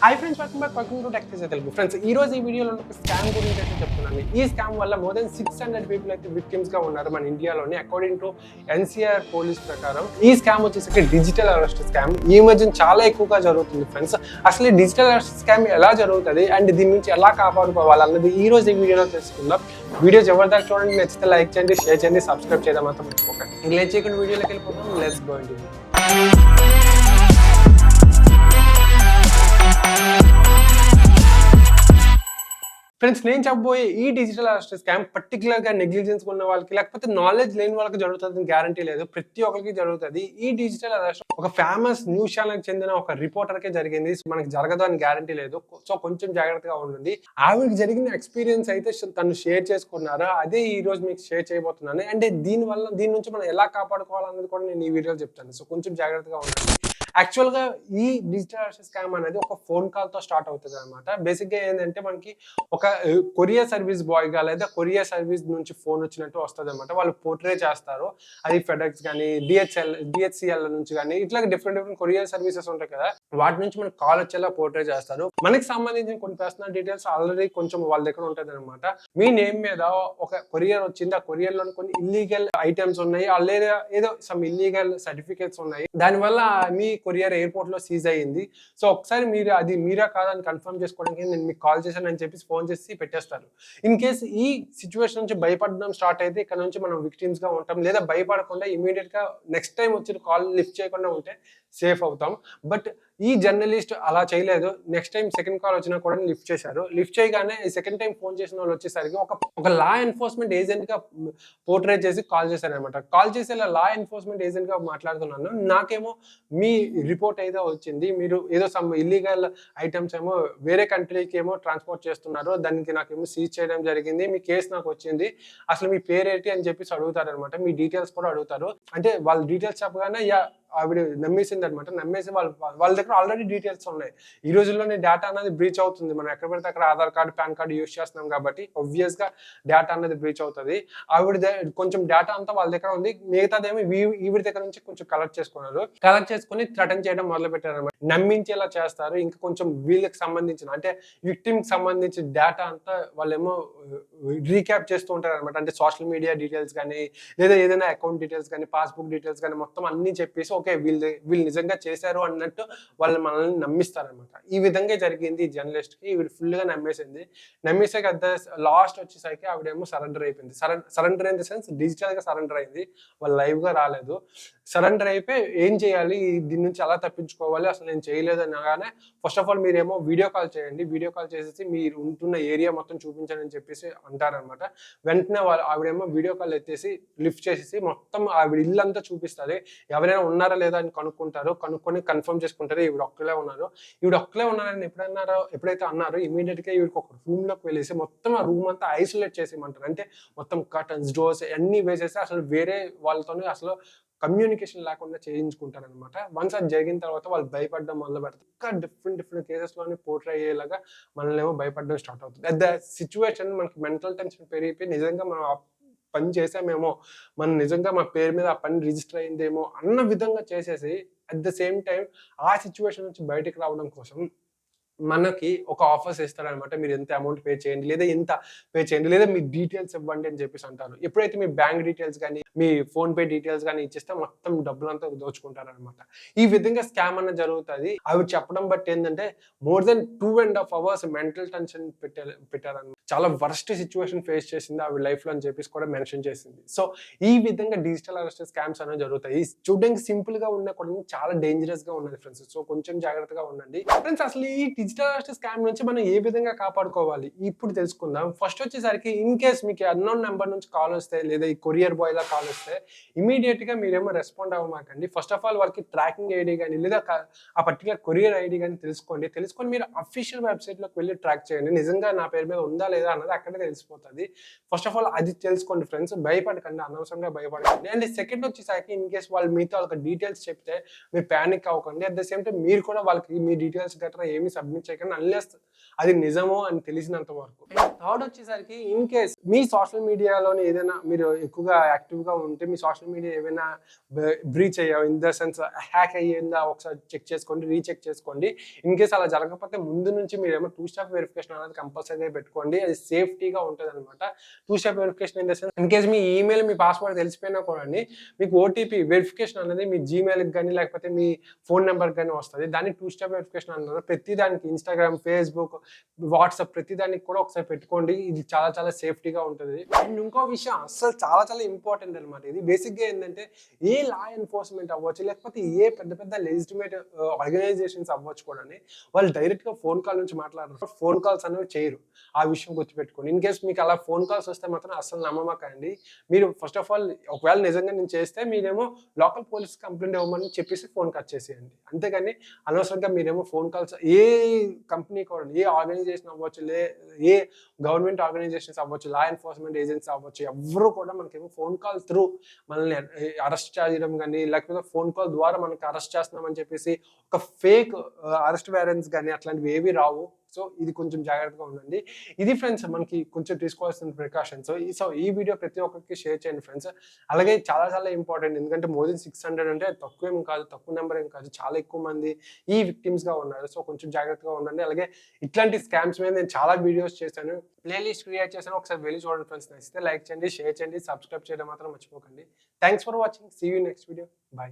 Hi friends, welcome to tech TEJA Telugu. Friends, ఈ రోజు ఈ వీడియోలో ఒక స్కామ్ గురించి అయితే చెప్తున్నాను. ఈ స్కామ్ వల్ల మోర్ దెన్ 600 పీపుల్ అయితే విక్టిమ్స్ గా ఉన్నారు మన ఇండియాలోని. అకార్డింగ్ టు NCR పోలీస్ ప్రకారం ఈ స్కామ్ వచ్చేసరికి డిజిటల్ అరెస్ట్ స్కామ్ ఈ మధ్య చాలా ఎక్కువగా జరుగుతుంది. ఫ్రెండ్స్, అసలు ఈ డిజిటల్ అరెస్ట్ స్కామ్ ఎలా జరుగుతుంది అండ్ దీని నుంచి ఎలా కాపాడుకోవాలి అన్నది ఈ రోజు ఈ వీడియోలో తెలుసుకుందాం. వీడియో జబర్దస్త్ చూడండి, నచ్చితే లైక్ చేయండి, షేర్ చేయండి, సబ్స్క్రైబ్ చేయడం మాత్రం మర్చిపోకండి. లేట్ చేయకుండా వీడియోలోకి వెళ్ళిపోతాం. Let's go into it. Friends, నేను చెప్పబోయే ఈ డిజిటల్ అరెస్ట్ స్కామ్ పర్టికులర్ గా నెగ్లిజెన్స్ ఉన్న వాళ్ళకి లేకపోతే నాలెడ్జ్ లేని వాళ్ళకి జరుగుతుంది గ్యారంటీ లేదు. ప్రతి ఒక్కరికి జరుగుతుంది. ఈ డిజిటల్ అరెస్ట్ ఒక ఫేమస్ న్యూస్ ఛానల్ కి చెందిన ఒక రిపోర్టర్ కే జరిగింది. మనకి జరగదు అని గ్యారంటీ లేదు. సో కొంచెం జాగ్రత్తగా ఉండండి. ఆవిడకి జరిగిన ఎక్స్పీరియన్స్ అయితే తను షేర్ చేసుకున్నారు. అదే ఈ రోజు మీకు షేర్ చేయబోతున్నాను. అంటే దీని నుంచి మనం ఎలా కాపాడుకోవాలన్నది కూడా నేను ఈ వీడియోలో చెప్తాను. సో కొంచెం జాగ్రత్తగా ఉండండి. యాక్చువల్ గా ఈ డిజిటల్ అరెస్ట్ స్కామ్ అనేది ఒక ఫోన్ కాల్ తో స్టార్ట్ అవుతుంది అనమాట. బేసిక్ గా ఏంటంటే మనకి ఒక కొరియర్ సర్వీస్ బాయ్ గా లేదా కొరియర్ సర్వీస్ నుంచి ఫోన్ వచ్చినట్టు వస్తుంది అనమాట. వాళ్ళు పోర్ట్రే చేస్తారు. అది ఫెడెక్స్ కానీ డిహెచ్సిఎల్ నుంచి కానీ ఇట్లా డిఫరెంట్ కొరియర్ సర్వీసెస్ ఉంటాయి కదా, వాటి నుంచి మనకి కాల్ వచ్చేలా పోర్ట్రే చేస్తారు. మనకి సంబంధించిన కొన్ని పర్సనల్ డీటెయిల్స్ ఆల్రెడీ కొంచెం వాళ్ళ దగ్గర ఉంటుంది అనమాట. మీ నేమ్ మీద ఒక కొరియర్ వచ్చింది, ఆ కొరియర్ లో కొన్ని ఇల్లీగల్ ఐటమ్స్ ఉన్నాయి, లేదా ఏదో సమ్ ఇల్లీగల్ సర్టిఫికేట్స్ ఉన్నాయి. దానివల్ల మీ కొరియర్ ఎయిర్పోర్ట్ లో సీజ్ అయ్యింది. సో ఒకసారి మీరు అది మీరా కాదని కన్ఫర్మ్ చేసుకోవడానికి నేను మీకు కాల్ చేశాను అని చెప్పి ఫోన్ చేసి పెట్టేస్తారు. ఇన్ కేస్ ఈ సిచ్యువేషన్ నుంచి భయపడడం స్టార్ట్ అయితే ఇక్కడ నుంచి మనం విక్టిమ్స్ గా ఉంటాం. లేదా భయపడకుండా ఇమీడియట్ గా నెక్స్ట్ టైం వచ్చిన కాల్ లిఫ్ట్ చేయకుండా ఉంటే సేఫ్ అవుతాం. బట్ ఈ జర్నలిస్ట్ అలా చేయలేదు. నెక్స్ట్ టైం సెకండ్ కాల్ వచ్చినా కూడా లిఫ్ట్ చేశారు. లిఫ్ట్ చేయగానే సెకండ్ టైం ఫోన్ చేసిన వాళ్ళు వచ్చేసరికి ఒక లా ఎన్ఫోర్స్మెంట్ ఏజెంట్ గా పోర్ట్రేట్ చేసి కాల్ చేశారనమాట. కాల్ చేసి లా ఎన్ఫోర్స్మెంట్ ఏజెంట్ గా మాట్లాడుతున్నాను, నాకేమో మీ రిపోర్ట్ ఏదో వచ్చింది, మీరు ఏదో సమ్ ఇల్లీగల్ ఐటమ్స్ ఏమో వేరే కంట్రీకి ఏమో ట్రాన్స్పోర్ట్ చేస్తున్నారు, దానికి నాకేమో సీజ్ చేయడం జరిగింది, మీ కేసు నాకు వచ్చింది, అసలు మీ పేరేంటి అని చెప్పేసి అడుగుతారు అనమాట. మీ డీటెయిల్స్ కూడా అడుగుతారు. అంటే వాళ్ళ డీటెయిల్స్ చెప్పగానే ఆవిడ నమ్మేసింది అనమాట. నమ్మేసి వాళ్ళ దగ్గర ఆల్రెడీ డీటెయిల్స్ ఉన్నాయి. ఈ రోజుల్లోనే డేటా అనేది బ్రీచ్ అవుతుంది. మనం ఎక్కడ పెడితే అక్కడ Aadhaar card, pan card use చేస్తున్నాం కాబట్టి ఆబ్వియస్ గా డేటా అనేది బ్రీచ్ అవుతుంది. ఆవిడ కొంచెం డేటా అంతా వాళ్ళ దగ్గర ఉంది, మిగతాదేమో ఈవిడ దగ్గర నుంచి కొంచెం కలెక్ట్ చేసుకున్నారు. కలెక్ట్ చేసుకుని థ్రెటన్ చేయడం మొదలు పెట్టారు అనమాట. నమ్మించేలా చేస్తారు. ఇంకా కొంచెం వీళ్ళకి సంబంధించిన అంటే విక్టిమ్ కి సంబంధించిన డేటా అంతా వాళ్ళేమో రీక్యాప్ చేస్తూ ఉంటారు అనమాట. అంటే సోషల్ మీడియా డీటెయిల్స్ కానీ, లేదా ఏదైనా అకౌంట్ డీటెయిల్స్ కానీ, పాస్బుక్ డీటెయిల్స్ కానీ మొత్తం అన్ని చెప్పేసి ఓకే వీళ్ళు నిజంగా చేశారు అన్నట్టు వాళ్ళు మనల్ని నమ్మిస్తారనమాట. ఈ విధంగా జరిగింది ఈ జర్నలిస్ట్ కి. ఈవిడ ఫుల్ గా నమ్మేసింది. నమ్మేసాక లాస్ట్ వచ్చేసరికి ఆవిడేమో సరెండర్ అయిపోయింది. Surrender in the sense digital గా సరెండర్ అయింది. వాళ్ళు లైవ్ గా రాలేదు. సరెండర్ అయిపోయి ఏం చేయాలి, దీని నుంచి ఎలా తప్పించుకోవాలి, అసలు నేను చేయలేదు అనగానే ఫస్ట్ ఆఫ్ ఆల్ మీరేమో వీడియో కాల్ చేయండి, వీడియో కాల్ చేసేసి మీరు ఉంటున్న ఏరియా మొత్తం చూపించండి అని చెప్పేసి అంటారనమాట. వెంటనే ఆవిడేమో వీడియో కాల్ ఎత్తేసి లిఫ్ట్ చేసేసి మొత్తం ఆవిడ ఇల్లంతా చూపిస్తుంది. ఎవరైనా ఉన్నారా లేదా అని కనుక్కొని కన్ఫర్మ్ చేసుకుంటారు ఈవిడ ఒక్కలే ఉన్నారని ఎప్పుడైతే అన్నారో ఇమీడియట్ గా ఈవిడకి ఒక రూమ్ లోకి వెళ్ళేసి మొత్తం ఆ రూమ్ అంతా ఐసోలేట్ చేసేయమంటారు. అంటే మొత్తం కర్టన్స్, డోర్స్ అన్ని వేసేసి అసలు వేరే వాళ్ళతోనే అసలు కమ్యూనికేషన్ లేకుండా చేయించుకుంటారు అనమాట. వన్స్ అది జరిగిన తర్వాత వాళ్ళు భయపడడం మొదలు పెడతారు. ఇంకా డిఫరెంట్ కేసెస్ లోనే పోర్ట్రే అయ్యేలాగా మనల్ని ఏమో భయపడడం స్టార్ట్ అవుతుంది. అట్ ద సిచ్యువేషన్ మనకి మెంటల్ టెన్షన్ పెరిగిపోయి నిజంగా మనం పని చేసామేమో, మనం నిజంగా మా పేరు మీద ఆ పని రిజిస్టర్ అయిందేమో అన్న విధంగా చేసేసి అట్ ద సేమ్ టైం ఆ సిచ్యువేషన్ నుంచి బయటకు రావడం కోసం మనకి ఒక ఆఫర్స్ ఇస్తారనమాట. మీరు ఎంత అమౌంట్ పే చేయండి, లేదా ఎంత పే చేయండి, లేదా మీ డీటెయిల్స్ ఇవ్వండి అని చెప్పేసి అంటారు. ఎప్పుడైతే మీ బ్యాంక్ డీటెయిల్స్ కానీ, మీ ఫోన్ పే డీటెయిల్స్ కానీ ఇచ్చేస్తే మొత్తం డబ్బులంతా దోచుకుంటారనమాట. ఈ విధంగా స్కామ్ అన్న జరుగుతుంది. అవి చెప్పడం బట్టి ఏంటంటే more than 2.5 hours mental tension పెట్టారనమాట. చాలా వర్స్ట్ సిచ్యువేషన్ ఫేస్ చేసింది ఆవిడ లైఫ్ లో అని చెప్పేసి కూడా మెన్షన్ చేసింది. సో ఈ విధంగా డిజిటల్ అరెస్ట్ స్కామ్స్ అనేవి జరుగుతాయి. చూడడానికి సింపుల్ గా ఉన్నా కూడా చాలా డేంజరస్ గా ఉన్నది ఫ్రెండ్స్. సో కొంచెం జాగ్రత్తగా ఉండండి ఫ్రెండ్స్. అసలు ఈ డిజిటల్ అరెస్ట్ స్కామ్ నుంచి మనం ఏ విధంగా కాపాడుకోవాలి ఇప్పుడు తెలుసుకుందాం. ఫస్ట్ వచ్చేసరికి ఇన్ కేస్ మీకు అన్నోన్ నెంబర్ నుంచి కాల్ వస్తే, లేదా ఈ కొరియర్ బాయ్ లా కాల్ వస్తే ఇమీడియట్ గా మీరేమో రెస్పాండ్ అవ్వమాకండి. ఫస్ట్ ఆఫ్ ఆల్ వారికి ట్రాకింగ్ ఐడి కానీ, లేదా ఆ పర్టికులర్ కొరియర్ ఐడి కానీ తెలుసుకొని మీరు అఫీషియల్ వెబ్సైట్ లోకి వెళ్ళి ట్రాక్ చేయండి. నిజంగా నా పేరు మీద ఉందా లేదా అన్నది అక్కడే తెలిసిపోతుంది. ఫస్ట్ ఆఫ్ ఆల్ అది తెలుసుకోండి ఫ్రెండ్స్. భయపడకండి, అనవసరంగా భయపడకండి. అండ్ సెకండ్ వచ్చేసరికి ఇన్ కేస్ వాళ్ళు మీతో వాళ్ళకి డీటెయిల్స్ చెప్తే మీరు ప్యానిక్ అవ్వకండి. అట్ ద సేమ్ టైం మీరు కూడా వాళ్ళకి మీ డీటెయిల్స్ గట్రా ఏమి సబ్మిట్ చేయకండి అన్లెస్ అది నిజమో అని తెలిసినంత వరకు. థర్డ్ వచ్చేసరికి ఇన్ కేస్ మీ సోషల్ మీడియాలోని ఏదైనా మీరు ఎక్కువగా యాక్టివ్ గా ఉంటే మీ సోషల్ మీడియా ఏమైనా బ్రీచ్ అయ్యావు ఇన్ ద సెన్స్ హ్యాక్ అయ్యిందా ఒకసారి చెక్ చేసుకోండి, రీచెక్ చేసుకోండి. ఇన్ కేస్ అలా జరగకపోతే ముందు నుంచి మీరేమో 2 స్టెప్ వెరిఫికేషన్ అనేది కంపల్సరీగా పెట్టుకోండి. అది సేఫ్టీగా ఉంటదనమాట. 2 step verification in the sense in case మీ ఈమెయిల్, మీ పాస్వర్డ్ తెలిసిపోయినా కూడాని మీకు ఓటీపీ వెరిఫికేషన్ అనేది మీ జీమెయిల్‌కి గాని, లేకపోతే మీ ఫోన్ నంబర్‌కి గాని వస్తది. దాన్ని 2 స్టెప్ వెరిఫికేషన్ అంటారు. ప్రతి దానికి ఇన్‌స్టాగ్రామ్, ఫేస్‌బుక్, వాట్సాప్ ప్రతి దానికి కూడా ఒకసారి పెట్టుకోండి. ఇది చాలా చాలా సేఫ్టీగా ఉంటది. అండ్ ఇంకో విషయం అస్సలు చాలా చాలా ఇంపార్టెంట్ అనమాట. ఇది బేసిక్‌గా ఏందంటే ఏ లా ఎన్ఫోర్స్‌మెంట్ అవ్వచ్చు, లేకపోతే ఏ పెద్ద పెద్ద లెజిటిమేట్ ఆర్గనైజేషన్స్ అవ్వచ్చు కూడాని వాళ్ళు డైరెక్ట్‌గా ఫోన్ కాల్ నుంచి మాట్లాడరు. ఫోన్ కాల్స్ అనేవి చేయరు. ఆ విషయం గుర్తుపెట్టుకోండి. ఇన్ కేస్ మీకు అలా ఫోన్ కాల్స్ వస్తే మాత్రం అస్సలు నమ్మమాకండి. మీరు ఫస్ట్ ఆఫ్ ఆల్ ఒకవేళ నిజంగా నేను చేస్తే మీరేమో లోకల్ పోలీస్‌కి కంప్లెయింట్ ఇవ్వమని చెప్పేసి ఫోన్ కట్ చేసేయండి. అంతేగాని అనవసరంగా మీరేమో ఫోన్ కాల్స్ ఏ కంపెనీ కూడా, ఏ ఆర్గనైజేషన్ అవ్వచ్చు, ఏ గవర్నమెంట్ ఆర్గనైజేషన్స్ అవ్వచ్చు, లా ఎన్ఫోర్స్‌మెంట్ ఏజెన్సీ అవ్వచ్చు, ఎవ్వరు కూడా మనకేమో ఫోన్ కాల్ త్రూ మనల్ని అరెస్ట్ చేయడం గాని, లేకపోతే ఫోన్ కాల్ ద్వారా మనకి అరెస్ట్ చేస్తున్నామని చెప్పేసి ఒక ఫేక్ అరెస్ట్ వారెంట్స్ గాని అట్లాంటివి ఏవి రావు. సో, ఇది కొంచెం జాగ్రత్తగా ఉండండి. ఇది ఫ్రెండ్స్ మనకి కొంచెం తీసుకోవాల్సిన ప్రికాషన్స్. ఈ వీడియో ప్రతి ఒక్కరికి షేర్ చేయండి ఫ్రెండ్స్. అలాగే చాలా చాలా ఇంపార్టెంట్. ఎందుకంటే మోర్ దెన్ 600 అంటే తక్కువేం కాదు. తక్కువ నంబర్ ఏం కాదు. చాలా ఎక్కువ మంది ఈ విక్టిమ్స్‌గా ఉన్నారు. సో, కొంచెం జాగ్రత్తగా ఉండండి. అలాగే ఇట్లాంటి స్కామ్స్ మీద నేను చాలా వీడియోస్ చేశాను. ప్లే లిస్ట్ క్రియేట్ చేశాను. ఒకసారి వెళ్లి చూడండి ఫ్రెండ్స్. నచ్చితే లైక్ చేయండి, షేర్ చేయండి, సబ్స్క్రైబ్ చేయడం మాత్రం మర్చిపోకండి. Thanks for watching. See you next video. By.